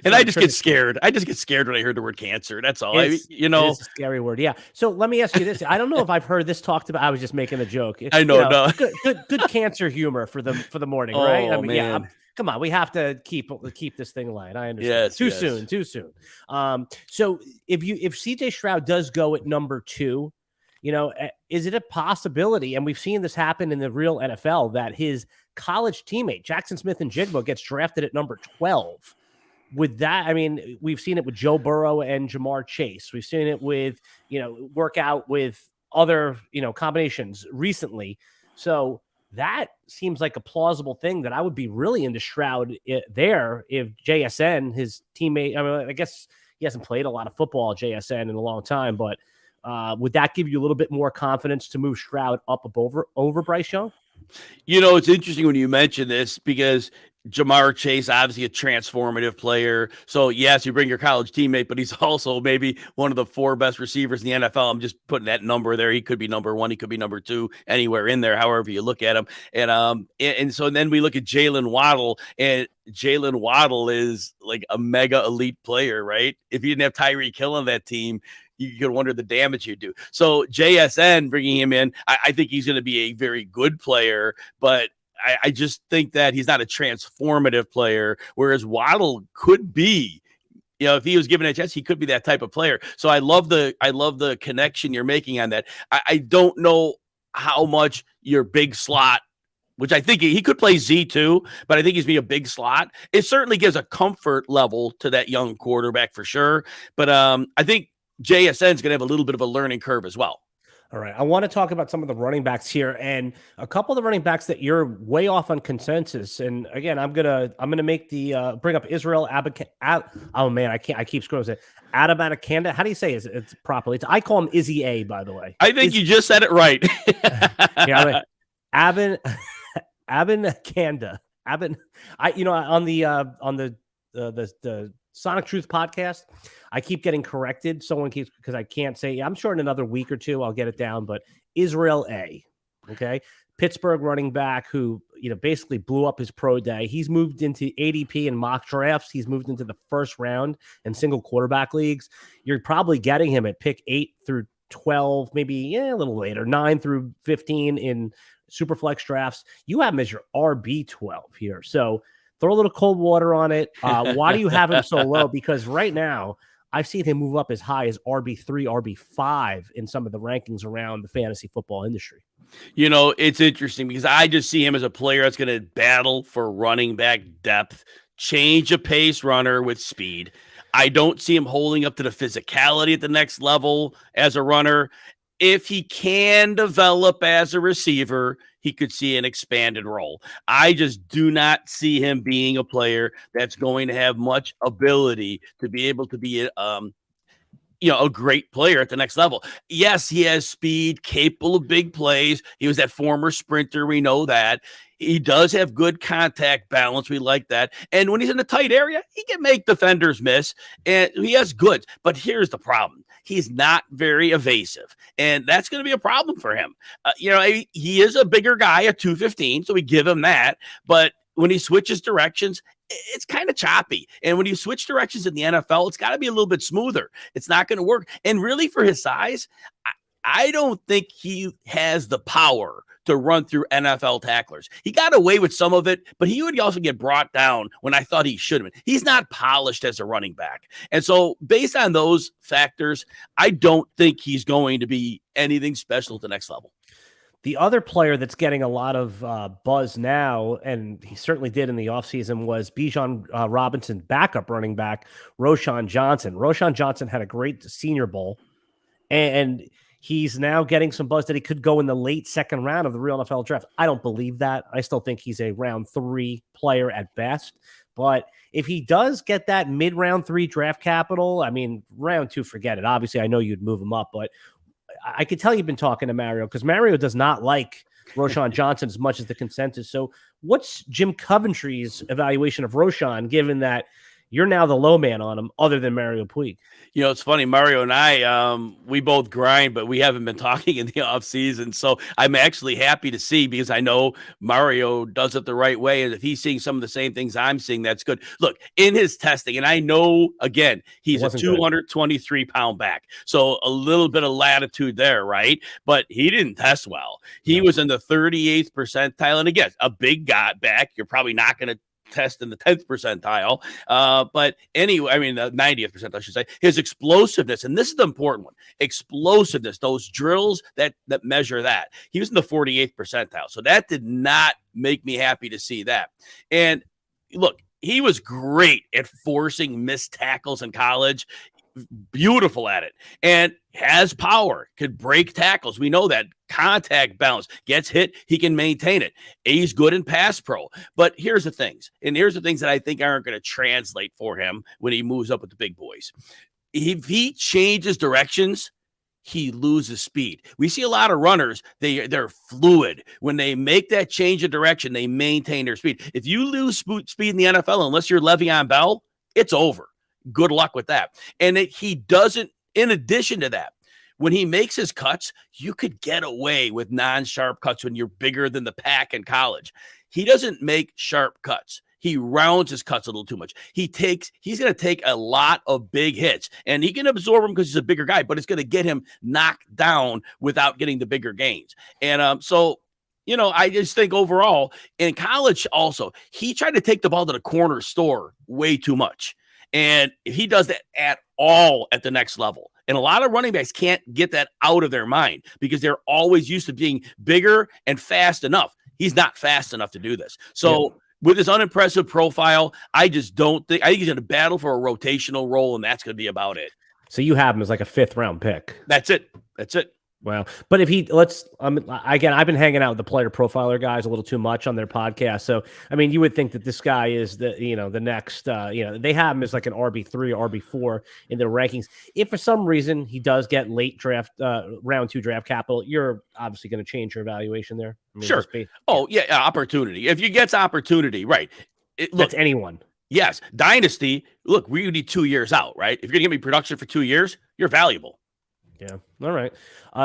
I just get scared. I just get scared when I hear the word cancer. That's all. It's a scary word. Yeah. So let me ask you this. I don't know if I've heard this talked about. I was just making a joke. I know. No. Good cancer humor for the morning, right? I mean, man. Yeah. Come on, we have to keep this thing light. I understand. Yes, too soon. So if CJ Stroud does go at number 2. Is it a possibility, and we've seen this happen in the real NFL, that his college teammate, Jackson Smith-Njigba, gets drafted at number 12? With that, I mean, we've seen it with Joe Burrow and Ja'Marr Chase. We've seen it with, work out with other, combinations recently. So that seems like a plausible thing that I would be really into Stroud there if JSN, his teammate, I mean, I guess he hasn't played a lot of football, JSN, in a long time, but would that give you a little bit more confidence to move Stroud up over Bryce Young? It's interesting when you mention this because Ja'Marr Chase, obviously a transformative player. So, yes, you bring your college teammate, but he's also maybe one of the 4 best receivers in the NFL. I'm just putting that number there. He could be number 1. He could be number 2, anywhere in there, however you look at him. And so then we look at Jalen Waddle, and Jalen Waddle is like a mega elite player, right? If you didn't have Tyreek Hill on that team, you could wonder the damage you do. So JSN, bringing him in, I think he's going to be a very good player, but I just think that he's not a transformative player, whereas Waddle could be. If he was given a chance, he could be that type of player. So I love the connection you're making on that. I don't know how much your big slot, which I think he could play Z too, but I think he's be a big slot. It certainly gives a comfort level to that young quarterback for sure. But I think JSN is going to have a little bit of a learning curve as well. All right. I want to talk about some of the running backs here, and a couple of the running backs that you're way off on consensus. And again, I'm gonna make the bring up Israel oh man, I keep scrolling it. Adabakanda. How do you say it's properly? I call him Izzy A, by the way. I think you just said it right. Yeah, Kanda. On the Sonic Truth podcast, I keep getting corrected. Someone keeps, because I can't say, I'm sure in another week or two I'll get it down, but Israel A. Okay. Pittsburgh running back who, basically blew up his pro day. He's moved into ADP and mock drafts. He's moved into the first round in single quarterback leagues. You're probably getting him at pick 8 through 12, maybe a little later, 9 through 15 in Superflex drafts. You have him as your RB12 here. So throw a little cold water on it. Why do you have him so low? Because right now, I've seen him move up as high as RB3, RB5 in some of the rankings around the fantasy football industry. It's interesting because I just see him as a player that's going to battle for running back depth, change a pace runner with speed. I don't see him holding up to the physicality at the next level as a runner. If he can develop as a receiver, he could see an expanded role. I just do not see him being a player that's going to have much ability to be able to be, a great player at the next level. Yes, he has speed, capable of big plays. He was that former sprinter. We know that. He does have good contact balance. We like that. And when he's in a tight area, he can make defenders miss. And he has goods. But here's the problem. He's not very evasive. And that's going to be a problem for him. He is a bigger guy at 215, so we give him that. But when he switches directions, it's kind of choppy. And when you switch directions in the NFL, it's got to be a little bit smoother. It's not going to work. And really, for his size, I don't think he has the power to run through NFL tacklers. He got away with some of it, but he would also get brought down when I thought he should have been. He's not polished as a running back. And so based on those factors, I don't think he's going to be anything special at the next level. The other player that's getting a lot of buzz now, and he certainly did in the offseason, was Bijan Robinson, backup running back, Quentin Johnston. Quentin Johnston had a great Senior Bowl, and he's now getting some buzz that he could go in the late second round of the real NFL draft. I don't believe that. I still think he's a round 3 player at best. But if he does get that mid-round 3 draft capital, I mean, round 2, forget it. Obviously, I know you'd move him up, but I could tell you've been talking to Mario, because Mario does not like Quentin Johnston as much as the consensus. So what's Jim Coventry's evaluation of Roschon, given that you're now the low man on him other than Mario Puig? It's funny. Mario and I, we both grind, but we haven't been talking in the off season. So I'm actually happy to see, because I know Mario does it the right way. And if he's seeing some of the same things I'm seeing, that's good. Look, in his testing, and I know, again, he's a 223-pound back. So a little bit of latitude there, right? But he didn't test well. He was in the 38th percentile. And again, a big guy back, you're probably not going to test in the 10th percentile. But anyway, I mean, the 90th percentile, I should say. His explosiveness, and this is the important one, explosiveness, those drills that measure that. He was in the 48th percentile. So that did not make me happy to see that. And look, he was great at forcing missed tackles in college. Beautiful at it, and has power, could break tackles. We know that. Contact balance, gets hit, he can maintain it. He's good in pass pro. But here's the things that I think aren't going to translate for him when he moves up with the big boys. If he changes directions, he loses speed. We see a lot of runners, they're fluid. When they make that change of direction, they maintain their speed. If you lose speed in the NFL, unless you're Le'Veon Bell, it's over. Good luck with that. And he doesn't, in addition to that, when he makes his cuts, you could get away with non-sharp cuts when you're bigger than the pack in college. He doesn't make sharp cuts. He rounds his cuts a little too much. He's going to take a lot of big hits, and he can absorb them because he's a bigger guy, but it's going to get him knocked down without getting the bigger gains. And I just think overall in college also, he tried to take the ball to the corner store way too much. And if he does that at all at the next level, and a lot of running backs can't get that out of their mind because they're always used to being bigger and fast enough. He's not fast enough to do this. So with his unimpressive profile, I think he's going to battle for a rotational role, and that's going to be about it. So you have him as like a 5th round pick. That's it. Wow. But if again, I've been hanging out with the player profiler guys a little too much on their podcast. So, I mean, you would think that this guy is the next, they have him as like an RB3 or RB4 in their rankings. If for some reason he does get late draft, round 2 draft capital, you're obviously going to change your evaluation there. Sure. Opportunity. If you get opportunity, right. That's anyone. Yes. Dynasty. Look, we need 2 years out, right? If you're going to give me production for 2 years, you're valuable. Yeah. All right.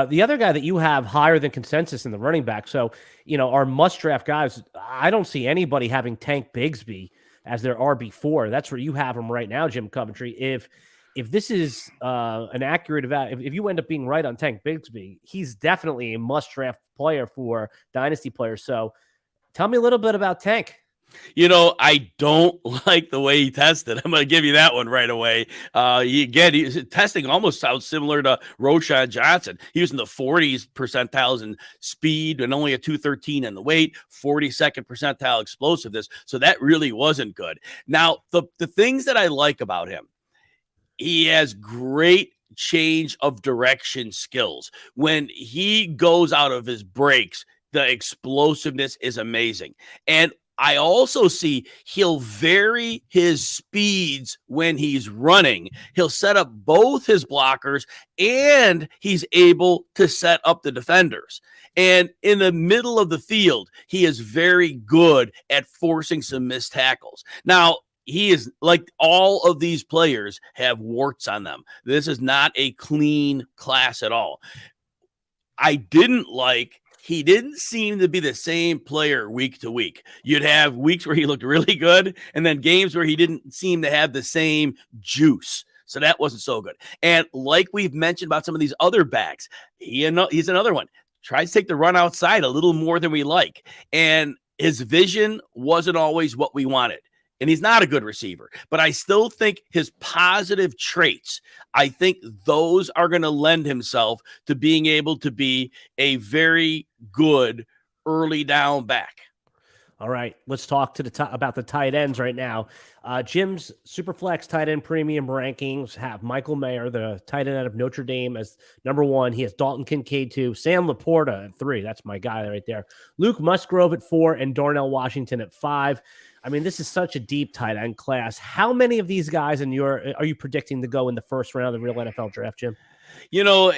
The other guy that you have higher than consensus in the running back. So, our must draft guys, I don't see anybody having Tank Bigsby as their RB4. That's where you have him right now, Jim Coventry. If this is an accurate evaluation, if you end up being right on Tank Bigsby, he's definitely a must draft player for dynasty players. So tell me a little bit about Tank. I don't like the way he tested. I'm going to give you that one right away. His testing almost sounds similar to Quentin Johnston. He was in the 40s percentiles in speed and only a 213 in the weight, 42nd percentile explosiveness. So that really wasn't good. Now, the things that I like about him, he has great change of direction skills. When he goes out of his breaks, the explosiveness is amazing. And I also see he'll vary his speeds when he's running. He'll set up both his blockers and he's able to set up the defenders. And in the middle of the field, he is very good at forcing some missed tackles. Now, he is like all of these players have warts on them. This is not a clean class at all. I didn't like he didn't seem to be the same player week to week. You'd have weeks where he looked really good and then games where he didn't seem to have the same juice. So that wasn't so good. And like we've mentioned about some of these other backs, he's another one. Tries to take the run outside a little more than we like. And his vision wasn't always what we wanted. And he's not a good receiver, but I still think his positive traits, I think those are going to lend himself to being able to be a very good early down back. All right, let's talk about the tight ends right now. Jim's Superflex tight end premium rankings have Michael Mayer, the tight end out of Notre Dame, as number 1. He has Dalton Kincaid 2, Sam Laporta at 3. That's my guy right there. Luke Musgrove at 4, and Darnell Washington at 5. I mean, this is such a deep tight end class. How many of these guys are you predicting to go in the first round of the real NFL draft, Jim? You know,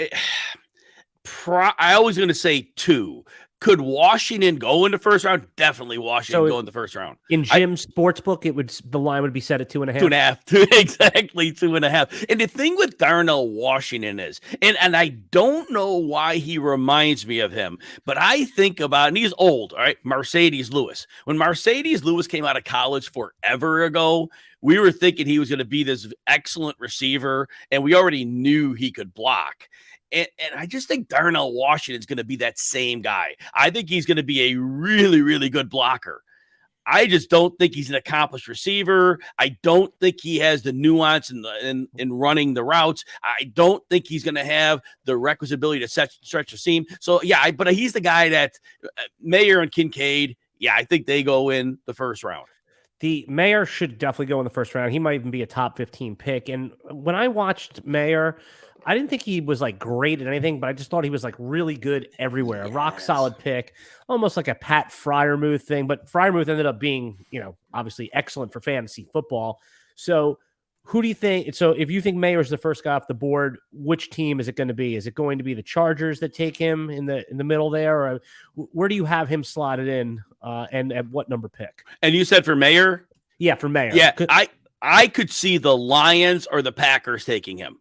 I was going to say 2. Could Washington go in the first round? Definitely Washington go in the first round. In Jim's sportsbook, the line would be set at 2.5. 2.5. Exactly 2.5. And the thing with Darnell Washington is, and I don't know why he reminds me of him, but I think about, and he's old, all right, Mercedes Lewis. When Mercedes Lewis came out of college forever ago, we were thinking he was going to be this excellent receiver, and we already knew he could block. And I just think Darnell Washington is going to be that same guy. I think he's going to be a really, really good blocker. I just don't think he's an accomplished receiver. I don't think he has the nuance in running the routes. I don't think he's going to have the requisite ability to stretch the seam. So, yeah, but he's the guy that Mayer and Kincaid, yeah, I think they go in the first round. The Mayer should definitely go in the first round. He might even be a top 15 pick. And when I watched Mayer, I didn't think he was like great at anything, but I just thought he was like really good everywhere. Yes. A rock solid pick, almost like a Pat Freiermuth thing. But Freiermuth ended up being, obviously excellent for fantasy football. So who do you think? So if you think Mayer is the first guy off the board, which team is it going to be? Is it going to be the Chargers that take him in the middle there, or where do you have him slotted in? And at what number pick? And you said for Mayer? Yeah, for Mayer. Yeah, I could see the Lions or the Packers taking him.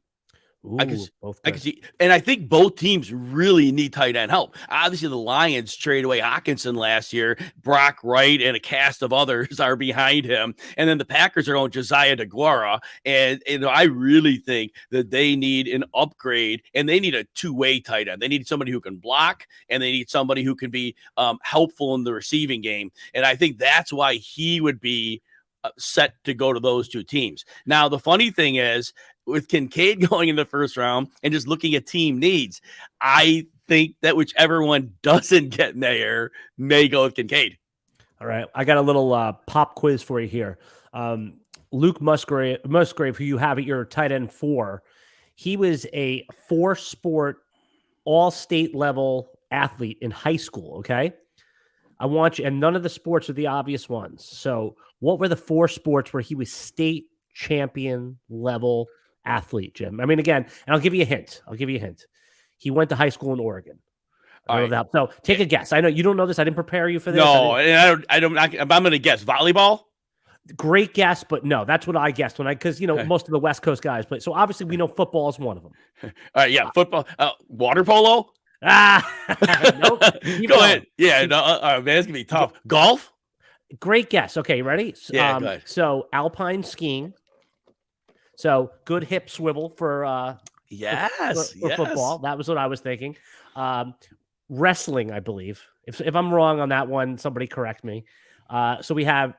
Ooh, I could see, and I think both teams really need tight end help. Obviously, the Lions traded away Hockenson last year. Brock Wright and a cast of others are behind him, and then the Packers are on Josiah DeGuara. And I really think that they need an upgrade, and they need a two-way tight end. They need somebody who can block, and they need somebody who can be helpful in the receiving game. And I think that's why he would be set to go to those two teams. Now, the funny thing is, with Kincaid going in the first round and just looking at team needs, I think that whichever one doesn't get Mayer may go with Kincaid. All right. I got a little pop quiz for you here. Luke Musgrave, who you have at your tight end 4, he was a 4-sport all-state level athlete in high school, okay? I want you, and none of the sports are the obvious ones. So what were the 4 sports where he was state champion level athlete, Jim? I mean, again, and I'll give you a hint. He went to high school in Oregon. So take a guess. I know you don't know this. I didn't prepare you for this. No, I'm going to guess volleyball. Great guess, but no, that's what I guessed because most of the West Coast guys play. So obviously we know football is one of them. All right, yeah, football, water polo. Nope. Go ahead. Yeah, man, it's gonna be tough. Golf. Great guess. Okay, ready? Yeah, go ahead. So alpine skiing. So good hip swivel for football. That was what I was thinking. Wrestling, I believe. If I'm wrong on that one, somebody correct me. So we have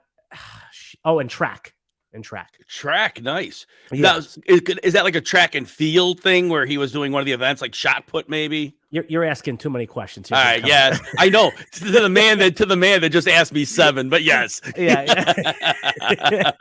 and track. Track, nice. Yes. Now, is that like a track and field thing where he was doing one of the events, like shot put, maybe? You're asking too many questions here. All right, yes, I know. to the man that just asked me 7, but yes. Yeah.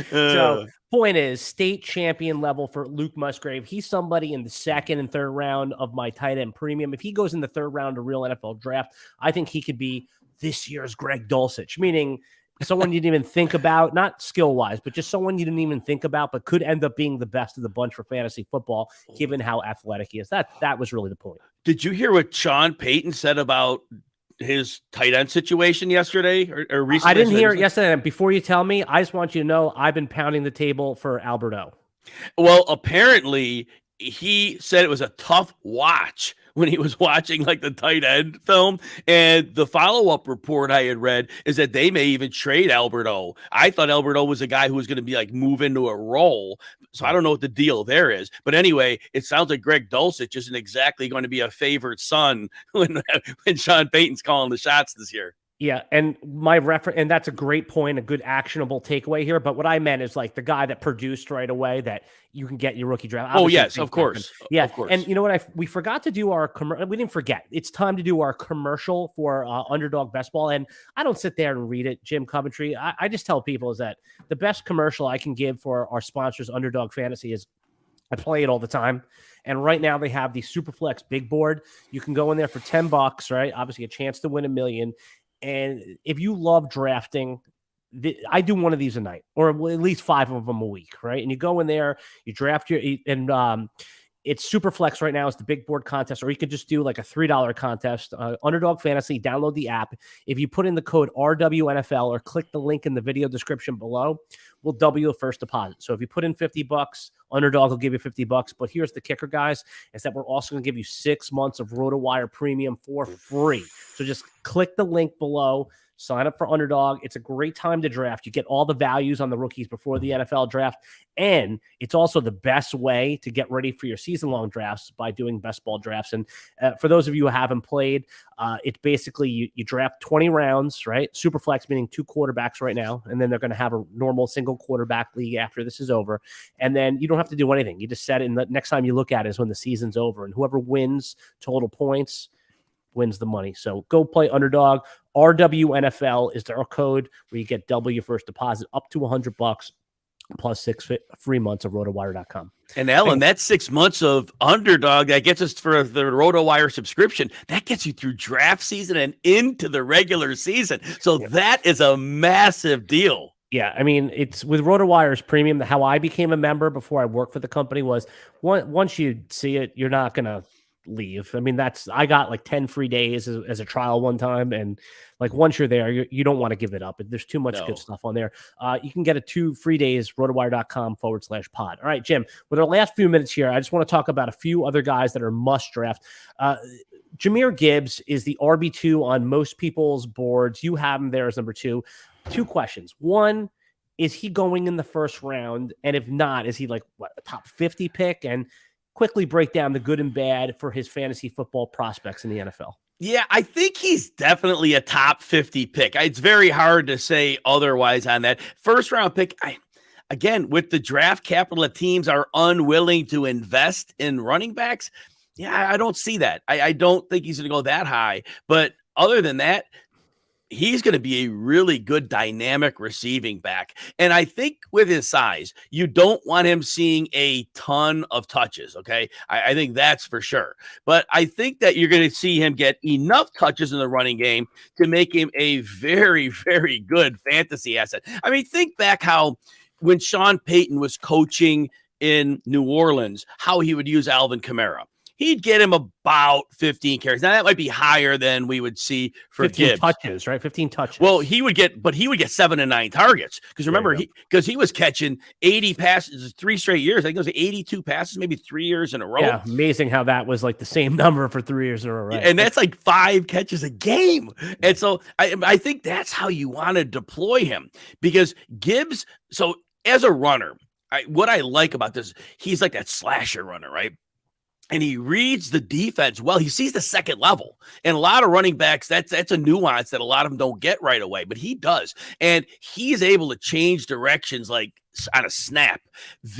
So point is, state champion level for Luke Musgrave. He's somebody in the 2nd and 3rd round of my tight end premium. If he goes in the 3rd round of real NFL draft, I think he could be this year's Greg Dulcich, meaning someone you didn't even think about, not skill-wise, but just someone you didn't even think about, but could end up being the best of the bunch for fantasy football, given how athletic he is. That was really the point. Did you hear what Sean Payton said about his tight end situation yesterday or recently? I didn't hear it yesterday. Before you tell me, I just want you to know I've been pounding the table for Alberto. Well, apparently he said it was a tough watch when he was watching like the tight end film. And the follow-up report I had read is that they may even trade Alberto. I thought Alberto was a guy who was going to be like move into a role. So I don't know what the deal there is. But anyway, it sounds like Greg Dulcich isn't exactly going to be a favored son when Sean Payton's calling the shots this year. Yeah, and and that's a great point, a good actionable takeaway here. But what I meant is like the guy that produced right away that you can get your rookie draft. Obviously, yes, of course. Yeah, of course. And you know what? We forgot to do our we didn't forget. It's time to do our commercial for Underdog Bestball. And I don't sit there and read it, Jim Coventry. I just tell people is that the best commercial I can give for our sponsors, Underdog Fantasy, is I play it all the time. And right now they have the Superflex Big Board. You can go in there for $10, right? Obviously a chance to win $1 million. And if you love drafting, I do one of these a night, or at least 5 of them a week, right? And you go in there, you draft it's super flex right now. It's the big board contest, or you could just do like a $3 contest. Underdog Fantasy, download the app. If you put in the code RWNFL or click the link in the video description below, we'll double your first deposit. So if you put in $50, Underdog will give you $50. But here's the kicker, guys, is that we're also going to give you 6 months of RotoWire Premium for free. So just click the link below. Sign up for Underdog. It's a great time to draft. You get all the values on the rookies before the NFL draft. And it's also the best way to get ready for your season-long drafts by doing best ball drafts. And for those of you who haven't played, it's basically you draft 20 rounds, right? Super flex, meaning 2 quarterbacks right now. And then they're going to have a normal single quarterback league after this is over. And then you don't have to do anything. You just set it, and the next time you look at it is when the season's over. And whoever wins total points wins the money. So go play Underdog. RWNFL is their code where you get double your first deposit up to $100 plus 6 free months of RotoWire.com. And Ellen, that's 6 months of Underdog that gets us for the RotoWire subscription. That gets you through draft season and into the regular season. So that is a massive deal. Yeah, I mean, it's with RotoWire's premium. How I became a member before I worked for the company was once you see it, you're not going to leave. I mean, I got like 10 free days as a trial one time. And like, once you're there, you don't want to give it up. There's too much good stuff on there. You can get it 2 free days, rotowire.com/pod. All right, Jim, with our last few minutes here, I just want to talk about a few other guys that are must draft. Jahmyr Gibbs is the RB2 on most people's boards. You have him there as number 2. 2 questions. One, is he going in the first round? And if not, is he like a top 50 pick? And quickly break down the good and bad for his fantasy football prospects in the NFL. Yeah, I think he's definitely a top 50 pick. It's very hard to say otherwise on that. First round pick, again, with the draft capital that teams are unwilling to invest in running backs, I don't see that. I don't think he's going to go that high. But other than that, he's going to be a really good dynamic receiving back. And I think with his size, you don't want him seeing a ton of touches, okay? I think that's for sure. But I think that you're going to see him get enough touches in the running game to make him a very, very good fantasy asset. I mean, think back how when Sean Payton was coaching in New Orleans, how he would use Alvin Kamara. He'd get him about 15 carries. Now that might be higher than we would see for 15 Gibbs. touches, right? 15 touches. Well, he would get 7 and 9 targets. Because remember, he was catching 80 passes 3 straight years. I think it was 82 passes, maybe 3 years in a row. Yeah, amazing how that was like the same number for 3 years in a row. Right? And that's like 5 catches a game. And so I think that's how you want to deploy him. Because Gibbs, so as a runner, what I like about this, he's like that slasher runner, right? And he reads the defense well. He sees the second level. And a lot of running backs, that's a nuance that a lot of them don't get right away, but he does. And he's able to change directions like on a snap.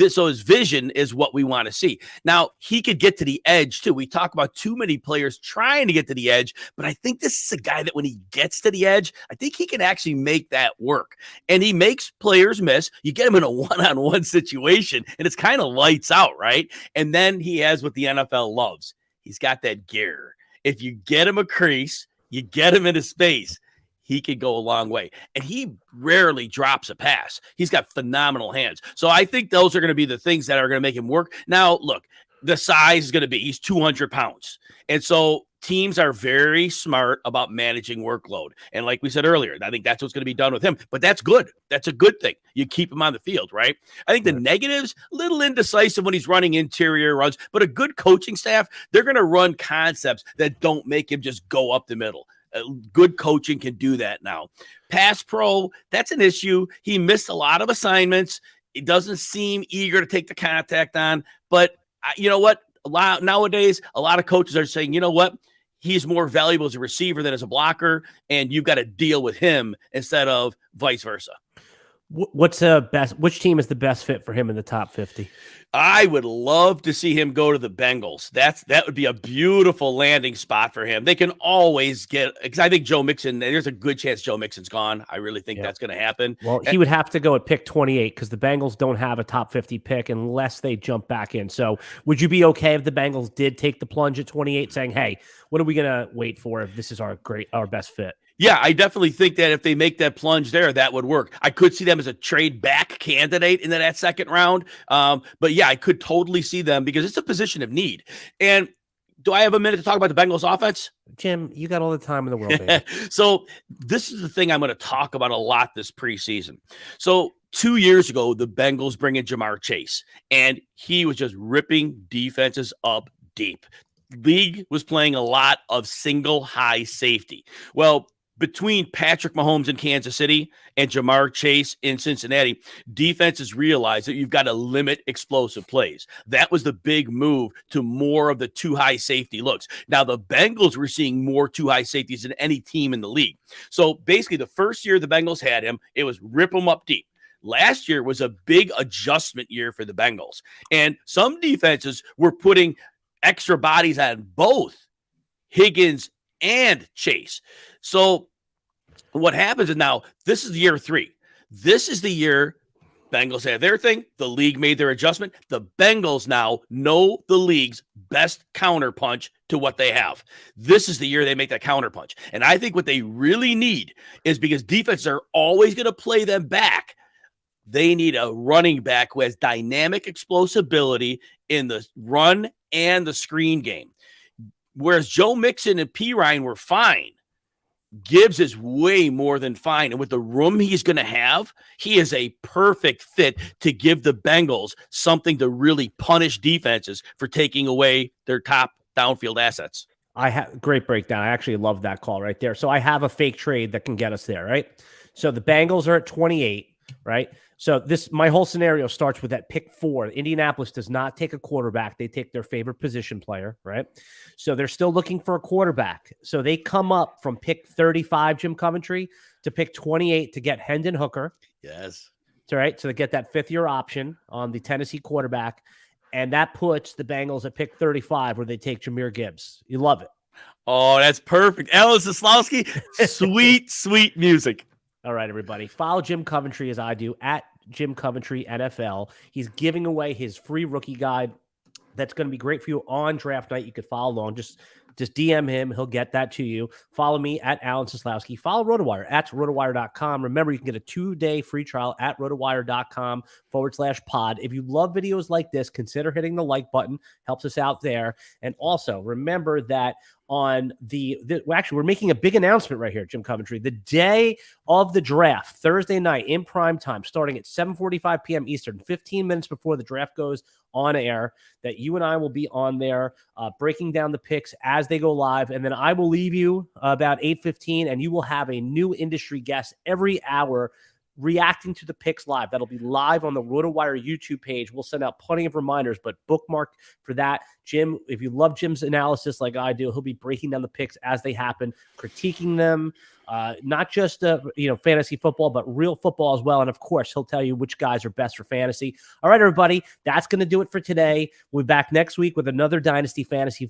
So his vision is what we want to see. Now, he could get to the edge too. We talk about too many players trying to get to the edge, but I think this is a guy that when he gets to the edge, I think he can actually make that work. And he makes players miss. You get him in a one-on-one situation, and it's kind of lights out, right? And then he has what the NFL loves. He's got that gear. If you get him a crease, you get him into space, he could go a long way. And he rarely drops a pass. He's got phenomenal hands. So I think those are going to be the things that are going to make him work. Now, look, the size is going to be, he's 200 pounds. And so teams are very smart about managing workload. And like we said earlier, I think that's what's going to be done with him. But that's good. That's a good thing. You keep him on the field, right? I think the negatives, a little indecisive when he's running interior runs, but a good coaching staff, they're going to run concepts that don't make him just go up the middle. Good coaching can do that now. Pass pro, that's an issue. He missed a lot of assignments. He doesn't seem eager to take the contact on. But you know what? Nowadays, a lot of coaches are saying, you know what? He's more valuable as a receiver than as a blocker, and you've got to deal with him instead of vice versa. Which team is the best fit for him in the top 50? I would love to see him go to the Bengals. That would be a beautiful landing spot for him. They can always get, because I think Joe Mixon, there's a good chance Joe Mixon's gone. I really think that's going to happen. Well, he would have to go at pick 28 because the Bengals don't have a top 50 pick unless they jump back in. So would you be okay if the Bengals did take the plunge at 28 saying, hey, what are we going to wait for if this is our best fit? Yeah, I definitely think that if they make that plunge there, that would work. I could see them as a trade back candidate in that second round. But yeah, I could totally see them because it's a position of need. And do I have a minute to talk about the Bengals offense? Jim, you got all the time in the world, baby. So this is the thing I'm going to talk about a lot this preseason. So 2 years ago, the Bengals bring in Jahmyr Chase, and he was just ripping defenses up deep. League was playing a lot of single high safety. Well, between Patrick Mahomes in Kansas City and Jahmyr Chase in Cincinnati, defenses realized that you've got to limit explosive plays. That was the big move to more of the too high safety looks. Now, the Bengals were seeing more too high safeties than any team in the league. So basically, the first year the Bengals had him, it was rip them up deep. Last year was a big adjustment year for the Bengals. And some defenses were putting extra bodies on both Higgins and Chase. So what happens is now this is year 3. This is the year Bengals had their thing. The league made their adjustment. The Bengals now know the league's best counterpunch to what they have. This is the year they make that counterpunch. And I think what they really need is, because defenses are always going to play them back, they need a running back who has dynamic explosibility in the run and the screen game. Whereas Joe Mixon and P. Ryan were fine, Gibbs is way more than fine. And with the room he's going to have, he is a perfect fit to give the Bengals something to really punish defenses for taking away their top downfield assets. I have great breakdown. I actually love that call right there. So I have a fake trade that can get us there, right? So the Bengals are at 28, right? So my whole scenario starts with that pick 4. Indianapolis does not take a quarterback. They take their favorite position player, right? So they're still looking for a quarterback. So they come up from pick 35, Jim Coventry, to pick 28 to get Hendon Hooker. Yes. That's right. So they get that 5th-year option on the Tennessee quarterback. And that puts the Bengals at pick 35 where they take Jahmyr Gibbs. You love it. Oh, that's perfect. Alan Seslowsky, sweet, sweet music. All right, everybody. Follow Jim Coventry as I do at Jim Coventry NFL. He's giving away his free rookie guide. That's going to be great for you on draft night. You could follow along. Just DM him. He'll get that to you. Follow me at Alan Seslowsky. Follow RotoWire at RotoWire.com. Remember, you can get a 2-day free trial at RotoWire.com/pod. If you love videos like this, consider hitting the like button. Helps us out there. And also, remember that on actually, we're making a big announcement right here, Jim Coventry. The day of the draft, Thursday night in prime time, starting at 7:45 p.m. Eastern, 15 minutes before the draft goes on air, that you and I will be on there breaking down the picks as they go live. And then I will leave you about 8:15, and you will have a new industry guest every hour reacting to the picks live. That'll be live on the RotoWire YouTube page. We'll send out plenty of reminders, but bookmark for that. Jim, if you love Jim's analysis like I do, he'll be breaking down the picks as they happen, critiquing them, not just fantasy football, but real football as well. And of course, he'll tell you which guys are best for fantasy. All right, everybody, that's going to do it for today. We'll be back next week with another Dynasty Fantasy